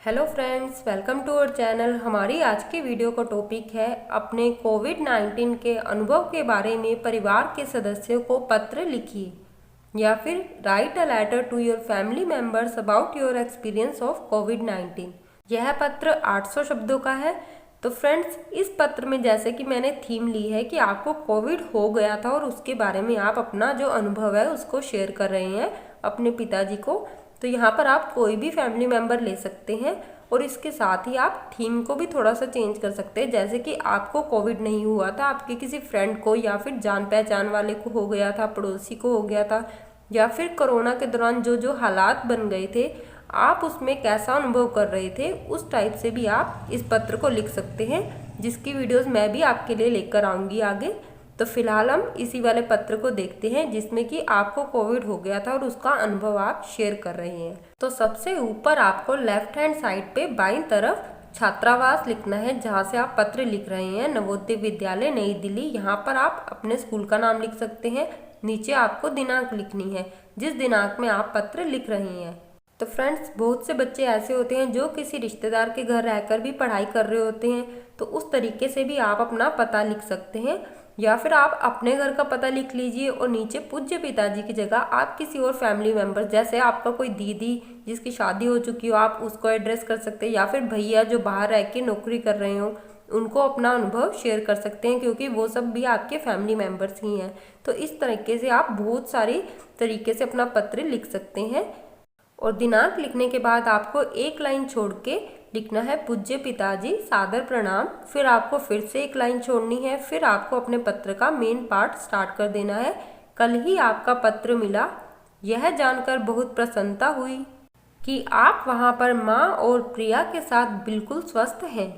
Hello friends, welcome to our channel. हमारी आज की वीडियो का टॉपिक है अपने कोविड-19 के अनुभव के बारे में परिवार के सदस्यों को पत्र लिखिए या फिर write a letter to your family members about your experience of COVID. यह पत्र 800 शब्दों का है। तो फ्रेंड्स, इस पत्र में जैसे कि मैंने थीम ली है कि आपको कोविड हो गया था और उसके बारे में आप अपना जो अनुभव है उसको शेयर कर रहे हैं अपने पिताजी को। तो यहाँ पर आप कोई भी फैमिली मेंबर ले सकते हैं और इसके साथ ही आप थीम को भी थोड़ा सा चेंज कर सकते हैं। जैसे कि आपको कोविड नहीं हुआ था, आपके किसी फ्रेंड को या फिर जान पहचान वाले को हो गया था, पड़ोसी को हो गया था, या फिर कोरोना के दौरान जो जो हालात बन गए थे, आप उसमें कैसा अनुभव कर रहे थे, उस टाइप से भी आप इस पत्र को लिख सकते हैं, जिसकी वीडियोस मैं भी आपके लिए लेकर आऊँगी आगे। तो फिलहाल हम इसी वाले पत्र को देखते हैं जिसमें कि आपको कोविड हो गया था और उसका अनुभव आप शेयर कर रहे हैं। तो सबसे ऊपर आपको लेफ्ट हैंड साइड पे बाईं तरफ छात्रावास लिखना है, जहाँ से आप पत्र लिख रहे हैं। नवोदय विद्यालय नई दिल्ली, यहाँ पर आप अपने स्कूल का नाम लिख सकते हैं। नीचे आपको दिनांक लिखनी है, जिस दिनांक में आप पत्र लिख रहे हैं। तो फ्रेंड्स, बहुत से बच्चे ऐसे होते हैं जो किसी रिश्तेदार के घर रहकर भी पढ़ाई कर रहे होते हैं, तो उस तरीके से भी आप अपना पता लिख सकते हैं, या फिर आप अपने घर का पता लिख लीजिए और नीचे पूज्य पिताजी की जगह आप किसी और फैमिली मेंबर, जैसे आपका कोई दीदी जिसकी शादी हो चुकी हो, आप उसको एड्रेस कर सकते हैं, या फिर भैया जो बाहर रह के नौकरी कर रहे हो उनको अपना अनुभव शेयर कर सकते हैं, क्योंकि वो सब भी आपके फैमिली मेंबर्स ही हैं। तो इस तरीके से आप बहुत सारी तरीके से अपना पत्र लिख सकते हैं। और दिनांक लिखने के बाद आपको एक लाइन छोड़ के लिखना है, पूज्य पिताजी सादर प्रणाम। फिर आपको फिर से एक लाइन छोड़नी है, फिर आपको अपने पत्र का मेन पार्ट स्टार्ट कर देना है। कल ही आपका पत्र मिला, यह जानकर बहुत प्रसन्नता हुई कि आप वहां पर माँ और प्रिया के साथ बिल्कुल स्वस्थ हैं।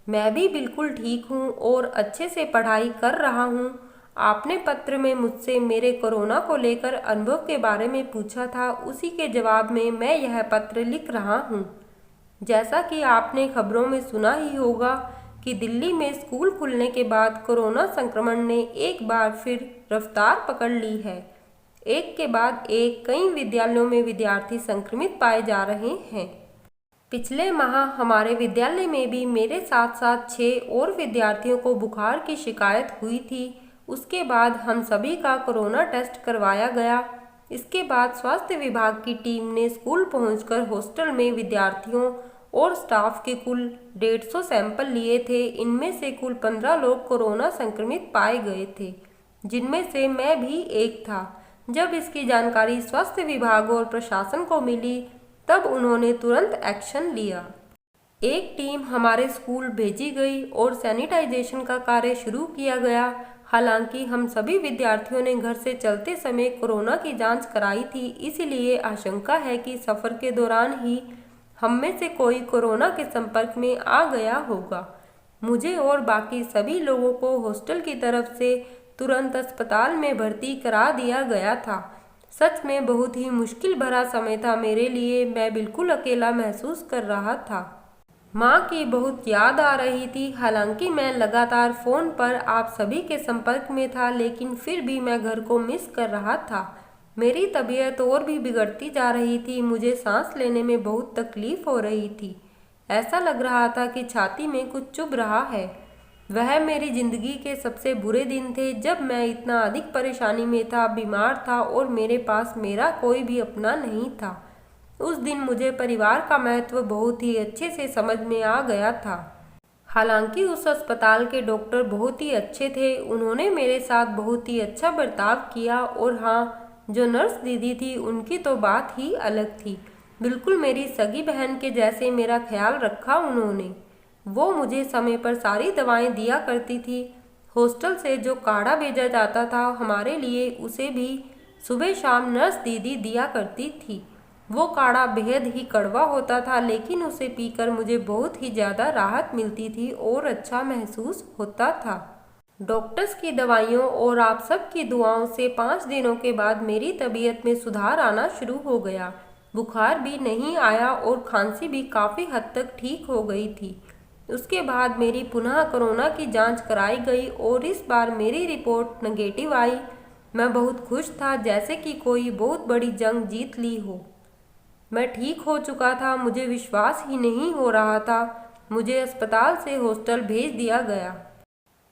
मैं भी बिल्कुल ठीक हूँ और अच्छे से पढ़ाई कर रहा हूँ। आपने पत्र में मुझसे मेरे कोरोना को लेकर अनुभव के बारे में पूछा था, उसी के जवाब में मैं यह पत्र लिख रहा हूँ। जैसा कि आपने खबरों में सुना ही होगा कि दिल्ली में स्कूल खुलने के बाद कोरोना संक्रमण ने एक बार फिर रफ्तार पकड़ ली है। एक के बाद एक कई विद्यालयों में विद्यार्थी संक्रमित पाए जा रहे हैं। पिछले माह हमारे विद्यालय में भी मेरे साथ साथ 6 और विद्यार्थियों को बुखार की शिकायत हुई थी। उसके बाद हम सभी का कोरोना टेस्ट करवाया गया। इसके बाद स्वास्थ्य विभाग की टीम ने स्कूल पहुंचकर हॉस्टल में विद्यार्थियों और स्टाफ के कुल 150 सैंपल लिए थे। इनमें से कुल 15 लोग कोरोना संक्रमित पाए गए थे, जिनमें से मैं भी एक था। जब इसकी जानकारी स्वास्थ्य विभाग और प्रशासन को मिली, तब उन्होंने तुरंत एक्शन लिया। एक टीम हमारे स्कूल भेजी गई और सैनिटाइजेशन का कार्य शुरू किया गया। हालांकि हम सभी विद्यार्थियों ने घर से चलते समय कोरोना की जांच कराई थी, इसलिए आशंका है कि सफ़र के दौरान ही हम में से कोई कोरोना के संपर्क में आ गया होगा। मुझे और बाकी सभी लोगों को हॉस्टल की तरफ से तुरंत अस्पताल में भर्ती करा दिया गया था। सच में बहुत ही मुश्किल भरा समय था मेरे लिए। मैं बिल्कुल अकेला महसूस कर रहा था। माँ की बहुत याद आ रही थी। हालांकि मैं लगातार फ़ोन पर आप सभी के संपर्क में था, लेकिन फिर भी मैं घर को मिस कर रहा था। मेरी तबीयत और भी बिगड़ती जा रही थी। मुझे सांस लेने में बहुत तकलीफ हो रही थी। ऐसा लग रहा था कि छाती में कुछ चुभ रहा है। वह मेरी ज़िंदगी के सबसे बुरे दिन थे, जब मैं इतना अधिक परेशानी में था, बीमार था और मेरे पास मेरा कोई भी अपना नहीं था। उस दिन मुझे परिवार का महत्व बहुत ही अच्छे से समझ में आ गया था। हालांकि उस अस्पताल के डॉक्टर बहुत ही अच्छे थे, उन्होंने मेरे साथ बहुत ही अच्छा बर्ताव किया। और हाँ, जो नर्स दीदी थी उनकी तो बात ही अलग थी। बिल्कुल मेरी सगी बहन के जैसे मेरा ख्याल रखा उन्होंने। वो मुझे समय पर सारी दवाएं दिया करती थी। हॉस्टल से जो काढ़ा भेजा जाता था हमारे लिए, उसे भी सुबह शाम नर्स दीदी दिया करती थी। वो काढ़ा बेहद ही कड़वा होता था, लेकिन उसे पीकर मुझे बहुत ही ज़्यादा राहत मिलती थी और अच्छा महसूस होता था। डॉक्टर्स की दवाइयों और आप सब की दुआओं से 5 दिनों के बाद मेरी तबीयत में सुधार आना शुरू हो गया। बुखार भी नहीं आया और खांसी भी काफ़ी हद तक ठीक हो गई थी। उसके बाद मेरी पुनः कोरोना की जांच कराई गई और इस बार मेरी रिपोर्ट नेगेटिव आई। मैं बहुत खुश था, जैसे कि कोई बहुत बड़ी जंग जीत ली हो। मैं ठीक हो चुका था, मुझे विश्वास ही नहीं हो रहा था। मुझे अस्पताल से हॉस्टल भेज दिया गया।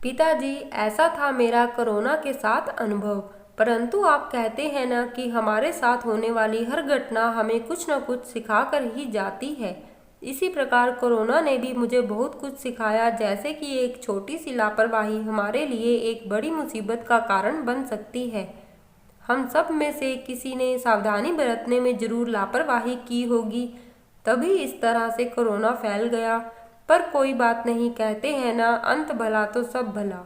पिताजी, ऐसा था मेरा कोरोना के साथ अनुभव। परंतु आप कहते हैं ना कि हमारे साथ होने वाली हर घटना हमें कुछ न कुछ सिखा कर ही जाती है। इसी प्रकार कोरोना ने भी मुझे बहुत कुछ सिखाया, जैसे कि एक छोटी सी लापरवाही हमारे लिए एक बड़ी मुसीबत का कारण बन सकती है। हम सब में से किसी ने सावधानी बरतने में जरूर लापरवाही की होगी, तभी इस तरह से कोरोना फैल गया। पर कोई बात नहीं, कहते हैं ना, अंत भला तो सब भला।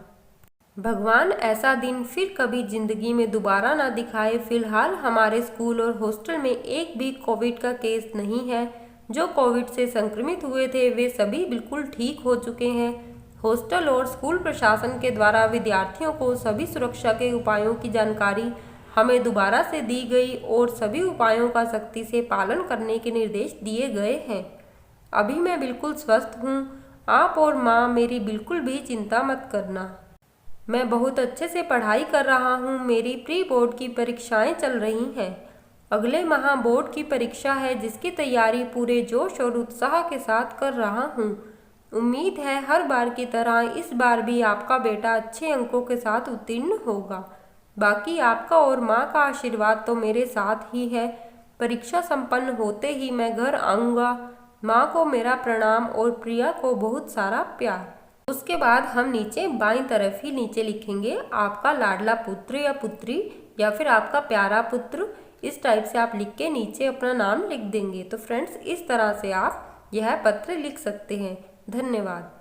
भगवान ऐसा दिन फिर कभी जिंदगी में दोबारा ना दिखाए। फिलहाल हमारे स्कूल और हॉस्टल में एक भी कोविड का केस नहीं है। जो कोविड से संक्रमित हुए थे वे सभी बिल्कुल ठीक हो चुके हैं। हॉस्टल और स्कूल प्रशासन के द्वारा विद्यार्थियों को सभी सुरक्षा के उपायों की जानकारी हमें दोबारा से दी गई और सभी उपायों का सख्ती से पालन करने के निर्देश दिए गए हैं। अभी मैं बिल्कुल स्वस्थ हूँ। आप और माँ मेरी बिल्कुल भी चिंता मत करना। मैं बहुत अच्छे से पढ़ाई कर रहा हूँ। मेरी प्री बोर्ड की परीक्षाएं चल रही हैं। अगले माह बोर्ड की परीक्षा है, जिसकी तैयारी पूरे जोश और उत्साह के साथ कर रहा हूँ। उम्मीद है हर बार की तरह इस बार भी आपका बेटा अच्छे अंकों के साथ उत्तीर्ण होगा। बाकी आपका और माँ का आशीर्वाद तो मेरे साथ ही है। परीक्षा संपन्न होते ही मैं घर आऊँगा। माँ को मेरा प्रणाम और प्रिया को बहुत सारा प्यार। उसके बाद हम नीचे बाईं तरफ ही नीचे लिखेंगे आपका लाडला पुत्र या पुत्री, या फिर आपका प्यारा पुत्र। इस टाइप से आप लिख के नीचे अपना नाम लिख देंगे। तो फ्रेंड्स, इस तरह से आप यह पत्र लिख सकते हैं। धन्यवाद।